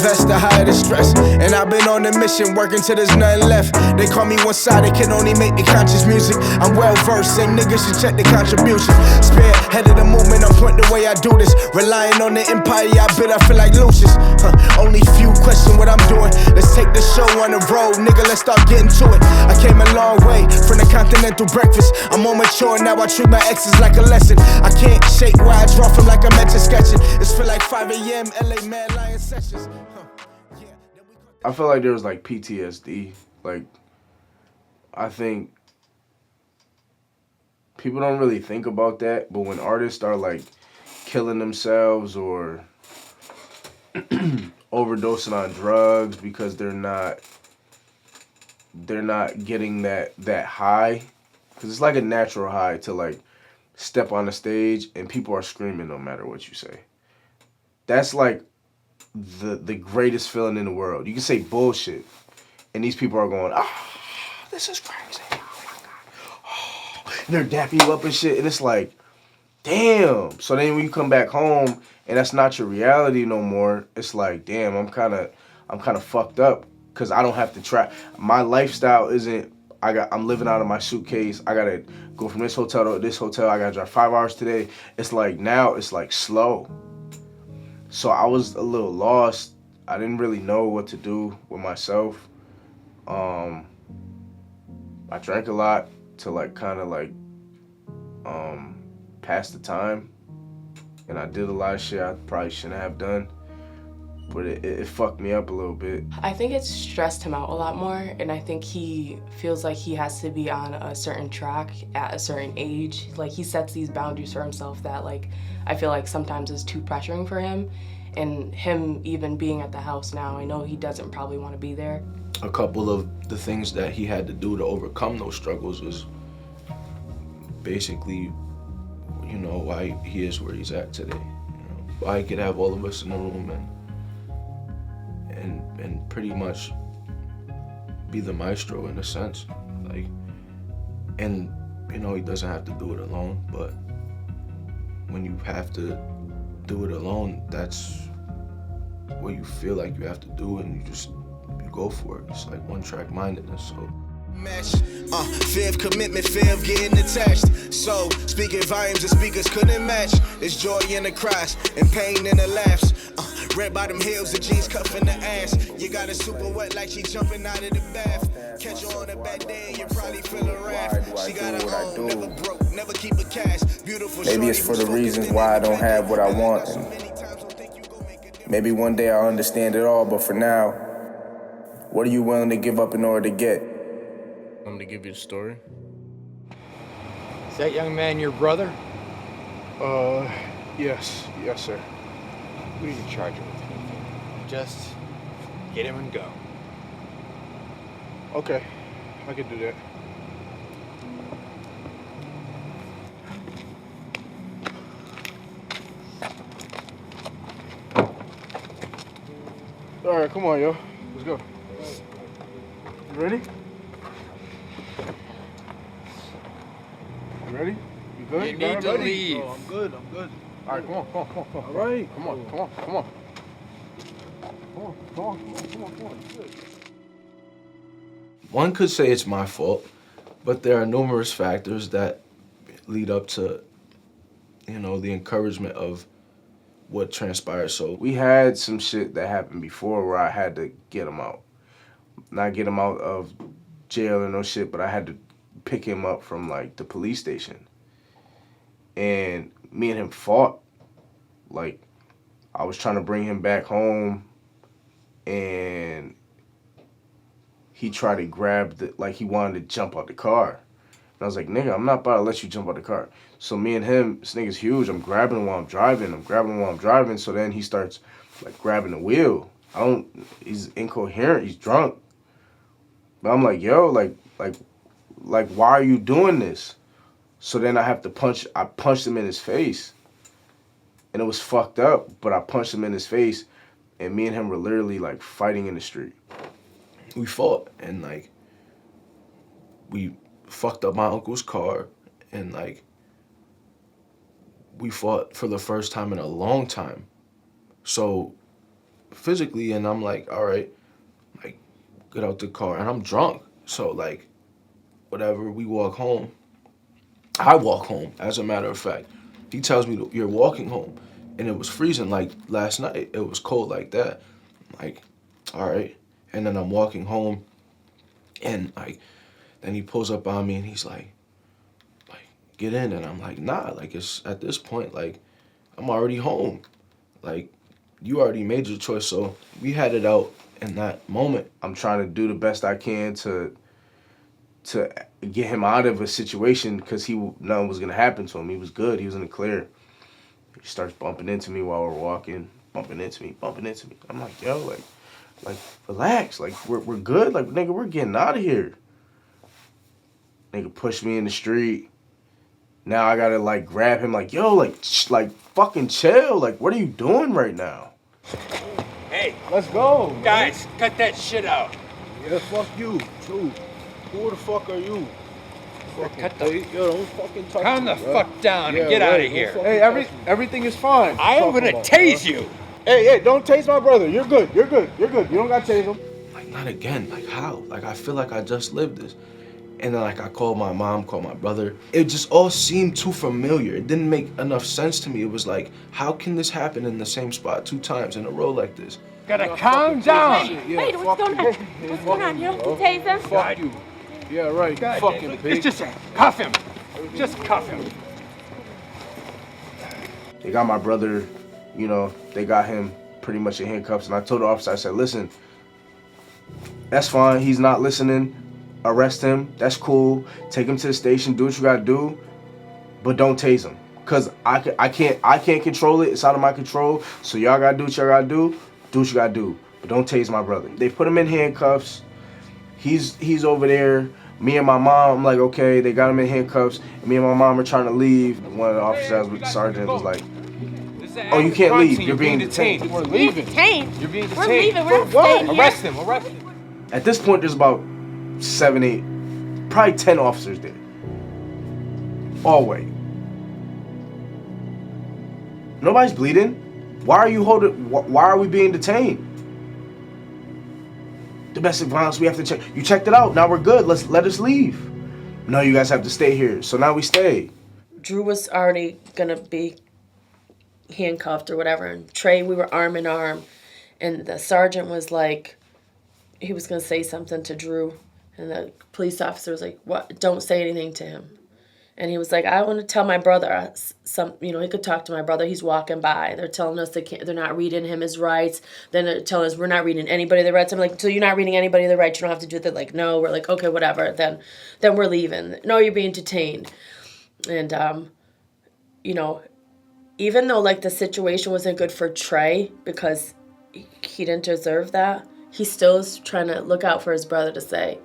invest, the higher the stress. And I've been on a mission, working till there's nothing left. They call me one-sided, can only make the conscious music. I'm well-versed, same niggas should check the contribution. Spearhead of the movement, I'm pointing the way I do this. Relying on the empire, I bet I feel like Lucius. Only few question what I'm doing. Let's take the show on the road, nigga, let's start getting to it. I came a long way from the continental breakfast. I'm more mature now, I treat my exes like a lesson. I can't shake where I draw from like I'm meant to sketching. It's feel like 5 a.m. LA Mad Lion sessions. I feel like there was like PTSD. Like, I think people don't really think about that, but when artists start like killing themselves or overdosing on drugs because they're not getting that high, because it's like a natural high to like step on the stage and people are screaming no matter what you say. That's like the greatest feeling in the world. You can say bullshit and these people are going, this is crazy, oh my God, and they're dapping you up and shit, and it's like, damn. So then when you come back home and that's not your reality no more, it's like, damn, I'm kind of fucked up because I don't have to try. My lifestyle isn't, I'm living out of my suitcase. I gotta go from this hotel to this hotel. I gotta drive 5 hours today. It's like now it's like slow. So I was a little lost. I didn't really know what to do with myself. I drank a lot to like kind of like pass the time, and I did a lot of shit I probably shouldn't have done, but it fucked me up a little bit. I think it's stressed him out a lot more, and I think he feels like he has to be on a certain track at a certain age. Like, he sets these boundaries for himself that, like, I feel like sometimes is too pressuring for him, and him even being at the house now, I know he doesn't probably want to be there. A couple of the things that he had to do to overcome those struggles was basically, you know, why he is where he's at today. You know, why he could have all of us in the room and pretty much be the maestro in a sense. Like, and you know, he doesn't have to do it alone, but when you have to do it alone, that's what you feel like you have to do, and you go for it. It's like one-track mindedness. So fear of commitment, fear of getting attached. So speaking volumes the speakers couldn't match. There's joy in the cries and pain in the laughs. Red bottom heels, the jeans cuffing the ass. You got her super wet like she jumping out of the bath. Catch her on a bad day, you probably feel a wrath. She got her own, never broke, never keep a cash. Beautiful. Maybe it's for the reasons why I don't have what I want. Maybe one day I'll understand it all, but for now, what are you willing to give up in order to get? I'm gonna give you the story. Is that young man your brother? Yes, sir. We didn't charge him with anything. Just get him and go. Okay, I can do that. All right, come on, yo. Let's go. You ready? You ready? You good? You need to leave. Oh, I'm good. All right, come on. All right. Come on. Good. One could say it's my fault, but there are numerous factors that lead up to, you know, the encouragement of what transpired. So we had some shit that happened before where I had to get him out. Not get him out of jail or no shit, but I had to pick him up from like the police station. And me and him fought. Like, I was trying to bring him back home and he tried to grab he wanted to jump out the car. And I was like, nigga, I'm not about to let you jump out the car. So me and him, this nigga's huge, I'm grabbing him while I'm driving. So then he starts like grabbing the wheel. He's incoherent, he's drunk. But I'm like, yo, like, why are you doing this? So then I punched him in his face. And it was fucked up, but I punched him in his face, and me and him were literally like fighting in the street. We fought, and like, we fucked up my uncle's car, and like, we fought for the first time in a long time. So physically, and I'm like, all right, like, get out the car, and I'm drunk. So like, whatever, we walk home. I walk home, as a matter of fact. He tells me, you're walking home. And it was freezing like last night. It was cold like that. I'm like, all right. And then I'm walking home, and like, then he pulls up on me and he's like, get in. And I'm like, nah, like, it's at this point, like, I'm already home. Like, you already made your choice. So we had it out in that moment. I'm trying to do the best I can to get him out of a situation, because nothing was gonna happen to him. He was good. He was in the clear. He starts bumping into me while we're walking, bumping into me. I'm like, yo, like, relax. Like, we're good. Like, nigga, we're getting out of here. Nigga pushed me in the street. Now I gotta, like, grab him, like, yo, like, fucking chill. Like, what are you doing right now? Hey, Let's go, man. guys, cut that shit out. Yeah, fuck you, too. Who the fuck are you? Cut the... Yo, don't fucking touch Calm me, the bro. fuck down Yeah, and get out right, of here. don't fucking touch me. Everything is fine. I am gonna tase you. Hey, don't tase my brother. You're good. You don't gotta tase him. Like, not again. Like, how? Like, I feel like I just lived this. And then, like, I called my mom, called my brother. It just all seemed too familiar. It didn't make enough sense to me. It was like, how can this happen in the same spot 2 times in a row like this? Gotta calm down. Wait, what's going on? What's going on? You don't tase him? Fuck you. Yeah, right. God, Fucking pig. it's just cuff him. Just cuff him. They got my brother, you know, they got him pretty much in handcuffs. And I told the officer, I said, listen, that's fine. He's not listening. Arrest him. That's cool. Take him to the station. Do what you gotta do. But don't tase him. Cause I can't control it. It's out of my control. So y'all gotta do what y'all gotta do. Do what you gotta do. But don't tase my brother. They put him in handcuffs. He's over there. Me and my mom, I'm like, okay, they got him in handcuffs. And me and my mom are trying to leave. One of the officers with the sergeant was like, oh, you can't leave. You're being detained. We're leaving. Detained? You're being We're detained. leaving. We're not staying here. Arrest him. Arrest him. At this point, there's about 7, 8, probably 10 officers there. All way. Nobody's bleeding. Why are we being detained? Domestic violence, we have to check. You checked it out. Now we're good. Let us leave. No, you guys have to stay here. So now we stay. Drew was already gonna be handcuffed or whatever, and Trey, we were arm in arm, and the sergeant was like, he was gonna say something to Drew, and the police officer was like, "What? Don't say anything to him." And he was like, "I want to tell my brother he could talk to my brother. He's walking by. They're telling us they're not reading him his rights. Then they're telling us we're not reading anybody their rights." I'm like, "So you're not reading anybody their rights? You don't have to do that." Like, no. We're like, okay, whatever. Then we're leaving. No, you're being detained. And even though like the situation wasn't good for Trey because he didn't deserve that, he still is trying to look out for his brother to say,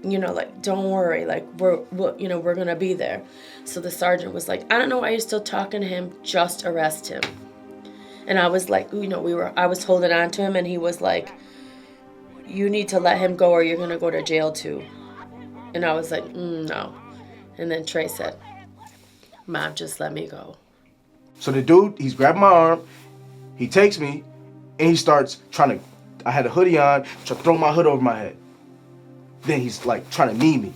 like, don't worry, like, we're gonna be there. So the sergeant was like, "I don't know why you're still talking to him, just arrest him." And I was like, I was holding on to him, and he was like, "You need to let him go or you're gonna go to jail too." And I was like, no. And then Trey said, "Mom, just let me go." So the dude, he's grabbing my arm, he takes me, and he starts trying to, I had a hoodie on, trying to throw my hood over my head. Then he's like trying to knee me.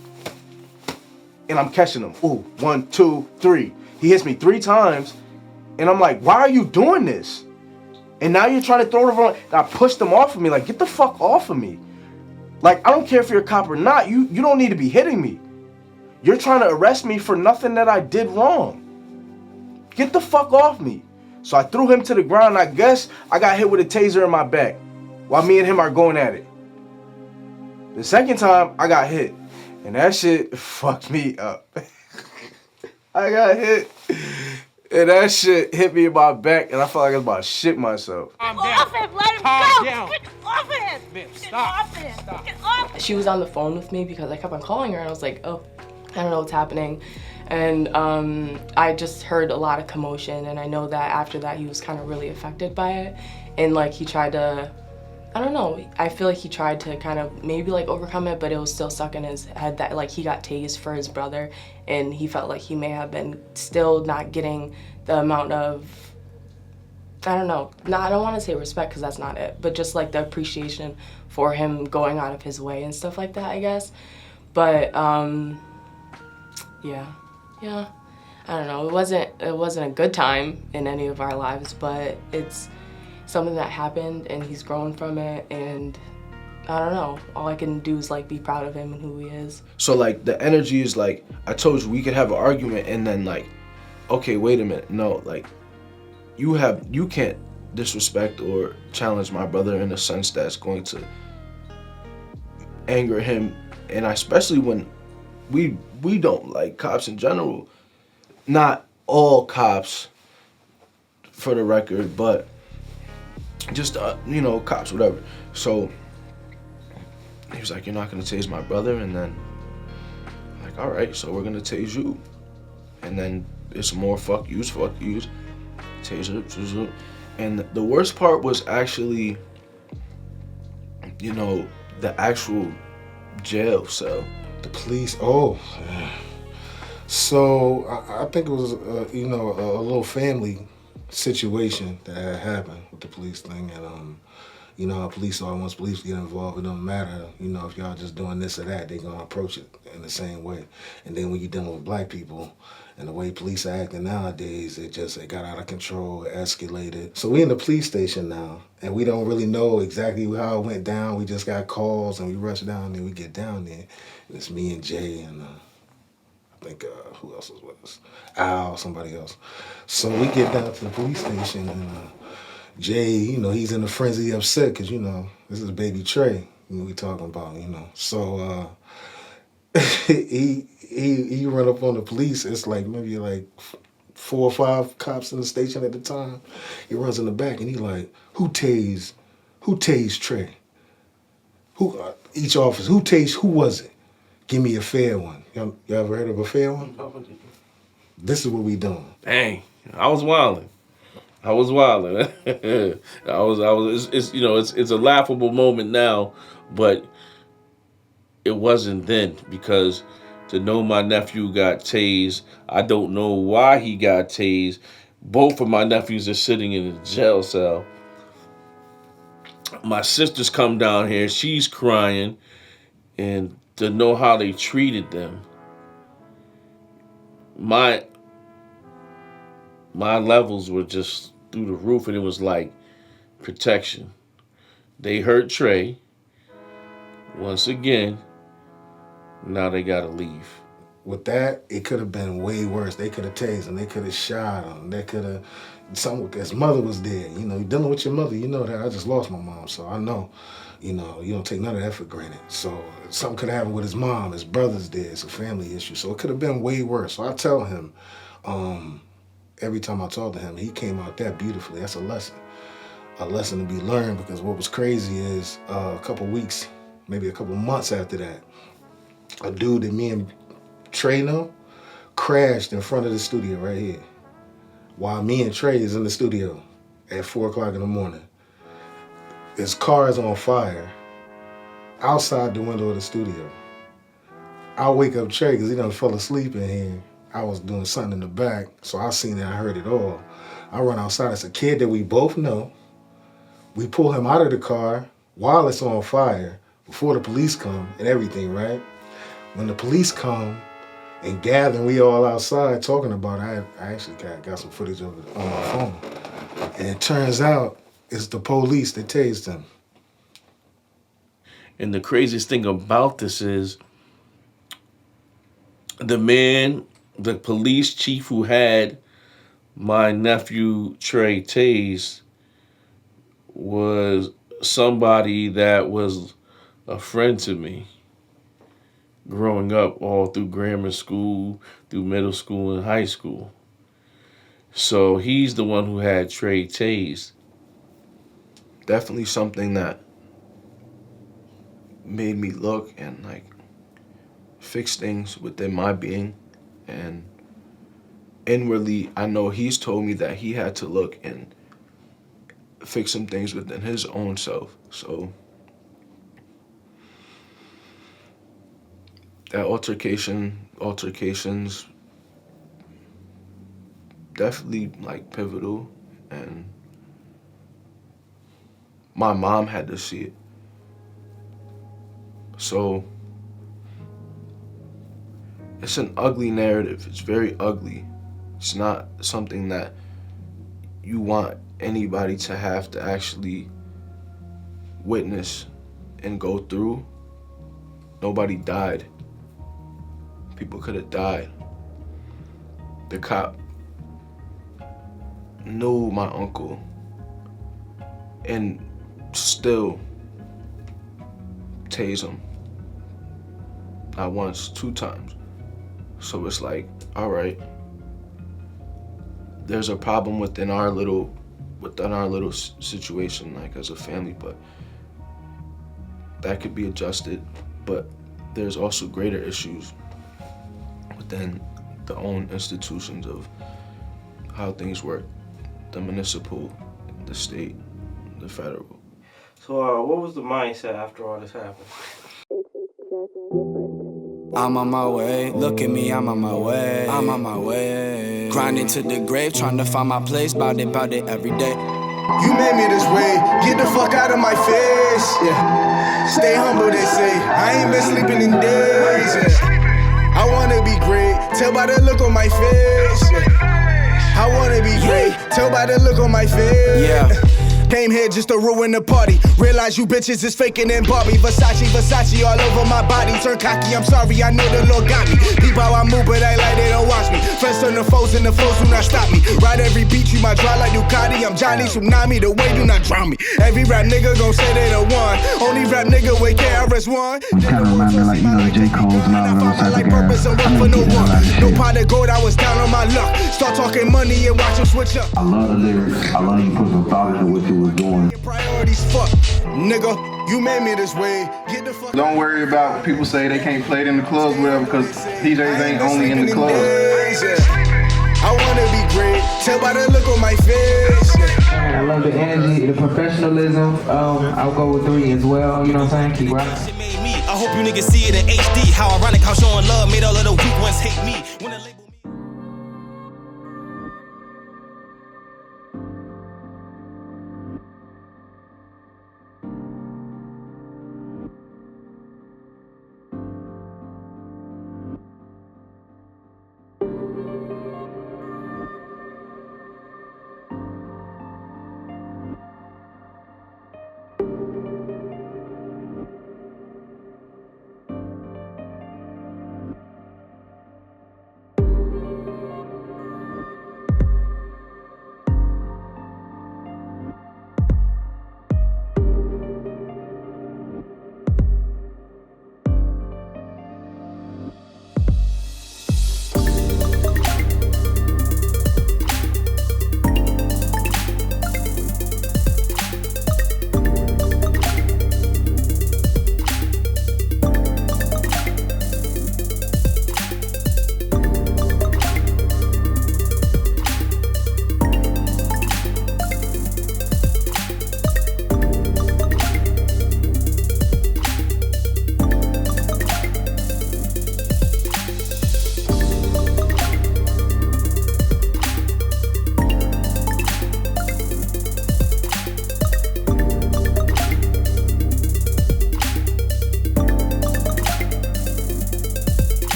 And I'm catching him. Ooh, 1, 2, 3. He hits me 3 times. And I'm like, why are you doing this? And now you're trying to throw it over. And I pushed him off of me. Like, get the fuck off of me. Like, I don't care if you're a cop or not. You don't need to be hitting me. You're trying to arrest me for nothing that I did wrong. Get the fuck off me. So I threw him to the ground. I guess I got hit with a taser in my back while me and him are going at it. The second time, I got hit. And that shit fucked me up. I got hit. And that shit hit me in my back. And I felt like I was about to shit myself. Get off him! Let him Calm go! down. Get off him! Man, Get stop. off him! Stop. Get off him! She was on the phone with me because I kept on calling her and I was like, oh, I don't know what's happening. And I just heard a lot of commotion, and I know that after that he was kind of really affected by it. And like he tried to, I don't know, I feel like he tried to kind of maybe like overcome it, but it was still stuck in his head that like he got tased for his brother, and he felt like he may have been still not getting the amount of I don't know. No, I don't want to say respect because that's not it, but just like the appreciation for him going out of his way and stuff like that, I guess. But yeah. I don't know. It wasn't a good time in any of our lives, but it's something that happened and he's grown from it, and I don't know. All I can do is like be proud of him and who he is. So like the energy is like, I told you we could have an argument and then like, okay, wait a minute. No, like you can't disrespect or challenge my brother in a sense that's going to anger him. And especially when we don't like cops in general. Not all cops, for the record, but just, cops, whatever. So he was like, you're not gonna tase my brother? And then I'm like, all right, so we're gonna tase you. And then it's more fuck yous, taser. And the worst part was actually, the actual jail cell. The police, So I think it was, a little family situation that had happened with the police thing. And, how police are, once police get involved, it don't matter, if y'all just doing this or that, they gonna approach it in the same way. And then when you're dealing with black people and the way police are acting nowadays, it got out of control, it escalated. So we in the police station now, and we don't really know exactly how it went down. We just got calls and we rush down there, we get down there. And it's me and Jay and I think, who else was with us? Al, somebody else. So we get down to the police station, and Jay, he's in a frenzy upset because, this is baby Trey, we talking about, So he run up on the police. It's like maybe like 4 or 5 cops in the station at the time. He runs in the back, and he like, who tased Trey? Each officer, who was it? Give me a fair one. Y'all ever heard of a fair one? This is what we doing. Dang, I was wilding. It's a laughable moment now, but it wasn't then, because to know my nephew got tased, I don't know why he got tased. Both of my nephews are sitting in a jail cell. My sister's come down here, she's crying, and to know how they treated them. My levels were just through the roof, and it was like protection. They hurt Trey. Once again, now they gotta leave. With that, it could have been way worse. They could have tased him. They could have shot him. They could have, his mother was dead. You're dealing with your mother. You know that. I just lost my mom, so I know. You don't take none of that for granted. So something could have happened with his mom. His brother's dead. It's a family issue. So it could have been way worse. So I tell him, every time I talk to him, he came out that beautifully. That's a lesson to be learned, because what was crazy is a couple weeks, maybe a couple months after that, a dude that me and Trey know crashed in front of the studio right here while me and Trey is in the studio at 4 o'clock in the morning. His car is on fire outside the window of the studio. I wake up Trey because he done fell asleep in here. I was doing something in the back, so I seen it, I heard it all. I run outside, it's a kid that we both know. We pull him out of the car while it's on fire, before the police come and everything, right? When the police come and gather, we all outside talking about it. I actually got some footage of it on my phone. And it turns out it's the police that tased him. And the craziest thing about this is the police chief who had my nephew Trey tased was somebody that was a friend to me growing up, all through grammar school, through middle school and high school. So he's the one who had Trey tased. Definitely something that made me look and like fix things within my being. And inwardly, I know he's told me that he had to look and fix some things within his own self. So that altercations definitely like pivotal, and my mom had to see it. So it's an ugly narrative. It's very ugly. It's not something that you want anybody to have to actually witness and go through. Nobody died. People could have died. The cop knew my uncle and still tased him. Not once, 2 times. So it's like, all right, there's a problem within our little situation, like as a family, but that could be adjusted. But there's also greater issues within the own institutions of how things work, the municipal, the state, the federal. So what was the mindset after all this happened? I'm on my way, look at me, I'm on my way, I'm on my way. Grinding to the grave, trying to find my place, bout it every day. You made me this way, get the fuck out of my face, yeah. Stay humble, they say, I ain't been sleeping in days, yeah. I wanna be great, tell by the look on my face, yeah. I wanna be great, tell by the look on my face, yeah. Came here just to ruin the party. Realize you bitches is faking and Barbie. Versace all over my body. Turn cocky, I'm sorry, I know the Lord got me. People how I move, but I like they don't watch me. Friends turn to foes and the foes do not stop me. Ride every beat, you might dry like Ducati. I'm Johnny Tsunami, the way do not drown me. Every rap nigga gon' say they the one. Only rap nigga with KRS-One. Kind of remind me like, you know, the J. Cole's and all of those type of guys. I For no one, no shit. pot of gold, I was down on my luck. Start talking money and watch them switch up. I love the lyrics. I love you put some thought into what you was doing. Priorities, fuck, nigga. You made me this way. Get the fuck. Don't worry about people say they can't play it in the clubs, whatever, because DJs ain't only in the clubs. I wanna be great. Tell by the look on my face. I love the energy, the professionalism. I'll go with 3 as well. You know what I'm saying? Keep rocking. I hope you niggas see it in HD. How ironic how showing love made all of the weak ones hate me. When the label